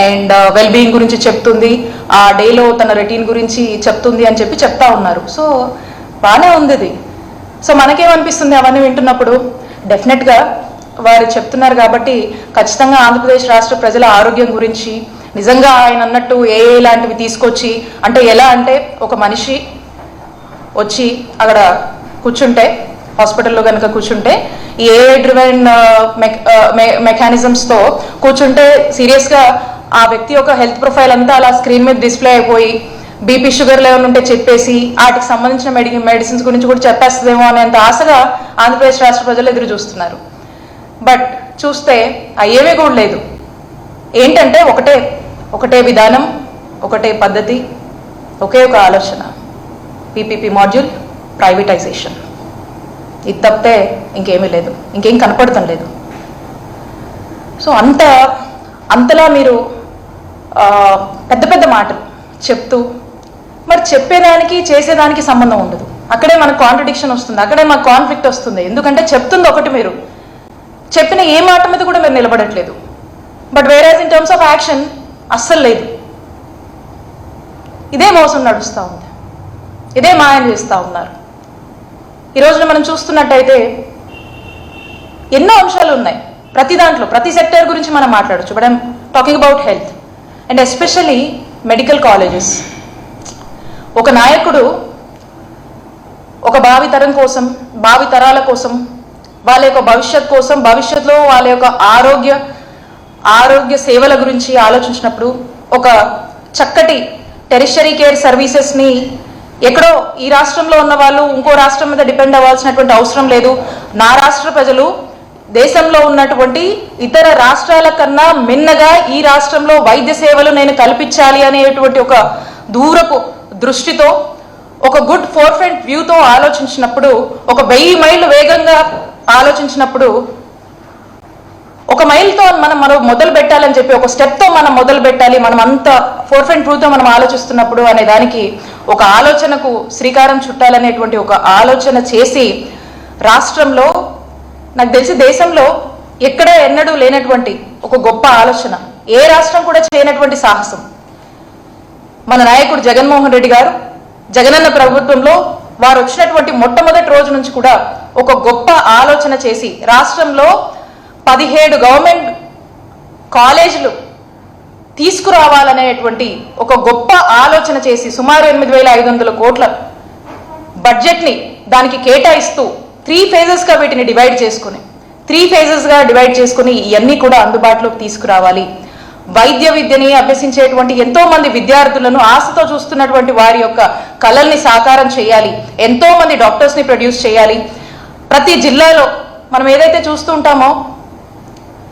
And wellbeing గురించి చెప్తుంది, ఆ డేలో తన రొటీన్ గురించి చెప్తుంది అని చెప్పి చెప్తా ఉన్నారు. సో బాగానే ఉంది ఇది. సో మనకేమనిపిస్తుంది అవన్నీ వింటున్నప్పుడు? డెఫినెట్గా వారు చెప్తున్నారు కాబట్టి ఖచ్చితంగా ఆంధ్రప్రదేశ్ రాష్ట్ర ప్రజల ఆరోగ్యం గురించి నిజంగా ఆయన అన్నట్టు లాంటివి తీసుకొచ్చి, అంటే ఎలా అంటే ఒక మనిషి వచ్చి అక్కడ కూర్చుంటే, హాస్పిటల్లో కనుక కూర్చుంటే ఈ ఏఐ డ్రివెన్ మెకానిజమ్స్తో కూర్చుంటే సీరియస్గా ఆ వ్యక్తి యొక్క హెల్త్ ప్రొఫైల్ అంతా అలా స్క్రీన్ మీద డిస్ప్లే అయిపోయి బీపీ షుగర్ లెవెల్ ఉంటే చెప్పేసి వాటికి సంబంధించిన మెడిసిన్స్ గురించి కూడా చెప్పేస్తుందేమో అనేంత ఆశగా ఆంధ్రప్రదేశ్ రాష్ట్ర ప్రజలు ఎదురు చూస్తున్నారు. బట్ చూస్తే అయ్యేవే కూడా లేదు. ఏంటంటే ఒకటే విధానం, ఒకటే పద్ధతి, ఒకే ఒక ఆలోచన, పీపీపీ మాడ్యూల్, ప్రైవేటైజేషన్. ఇది తప్పితే ఇంకేమీ లేదు, ఇంకేం కనపడటం లేదు. సో అంతలా మీరు పెద్ద పెద్ద మాటలు చెప్తూ మరి చెప్పేదానికి చేసేదానికి సంబంధం ఉండదు. అక్కడే మనకు కాంట్రడిక్షన్ వస్తుంది, అక్కడే మనకు కాన్ఫ్లిక్ట్ వస్తుంది. ఎందుకంటే చెప్తుంది ఒకటి, మీరు చెప్పిన ఏ మాట మీద కూడా మీరు నిలబడట్లేదు. But whereas in terms of action అస్సలు లేదు. ఇదే మోసం నడుస్తూ ఉంది, ఇదే మాయం చేస్తూ ఉన్నారు. ఈ రోజున మనం చూస్తున్నట్టయితే ఎన్నో అంశాలు ఉన్నాయి. ప్రతి దాంట్లో ప్రతి సెక్టర్ గురించి మనం మాట్లాడచ్చు. But I'm talking about health and especially medical colleges. ఒక నాయకుడు ఒక భావితరం కోసం, భావితరాల కోసం, వాళ్ళ యొక్క భవిష్యత్ కోసం, భవిష్యత్తులో వాళ్ళ యొక్క ఆరోగ్య సేవల గురించి ఆలోచించినప్పుడు ఒక చక్కటి టెరిషరీ కేర్ సర్వీసెస్ని ఎక్కడో ఈ రాష్ట్రంలో ఉన్న వాళ్ళు ఇంకో రాష్ట్రం మీద డిపెండ్ అవ్వాల్సినటువంటి అవసరం లేదు. నా రాష్ట్ర ప్రజలు దేశంలో ఉన్నటువంటి ఇతర రాష్ట్రాల కన్నా మిన్నగా ఈ రాష్ట్రంలో వైద్య సేవలు నేను కల్పించాలి అనేటువంటి ఒక దూరపు దృష్టితో, ఒక గుడ్ ఫోర్ఫ్రంట్ వ్యూతో ఆలోచించినప్పుడు, ఒక 1000 మైళ్ళు వేగంగా ఆలోచించినప్పుడు, ఒక మైల్తో మనం మొదలు పెట్టాలని చెప్పి ఒక స్టెప్తో మనం మొదలు పెట్టాలి, మనం అంత ఫోర్ఫ్రంట్ వ్యూతో మనం ఆలోచిస్తున్నప్పుడు అనే దానికి ఒక ఆలోచనకు శ్రీకారం చుట్టాలనేటువంటి ఒక ఆలోచన చేసి రాష్ట్రంలో, నాకు తెలిసి దేశంలో ఎక్కడ ఎన్నడూ లేనటువంటి ఒక గొప్ప ఆలోచన, ఏ రాష్ట్రం కూడా చేయనటువంటి సాహసం మన నాయకుడు జగన్మోహన్ రెడ్డి గారు, జగనన్న ప్రభుత్వంలో వారు వచ్చినటువంటి మొట్టమొదటి రోజు నుంచి కూడా ఒక గొప్ప ఆలోచన చేసి రాష్ట్రంలో 17 గవర్నమెంట్ కాలేజీలు తీసుకురావాలనేటువంటి ఒక గొప్ప ఆలోచన చేసి సుమారు 8,500 కోట్ల బడ్జెట్ని దానికి కేటాయిస్తూ 3 ఫేజెస్గా వీటిని డివైడ్ చేసుకుని ఇవన్నీ కూడా అందుబాటులోకి తీసుకురావాలి. వైద్య విద్యని అభ్యసించేటువంటి ఎంతో మంది విద్యార్థులను ఆశతో చూస్తున్నటువంటి వారి యొక్క కలల్ని సాకారం చేయాలి. ఎంతో మంది డాక్టర్స్ని ప్రొడ్యూస్ చేయాలి. ప్రతి జిల్లాలో మనం ఏదైతే చూస్తూ ఉంటామో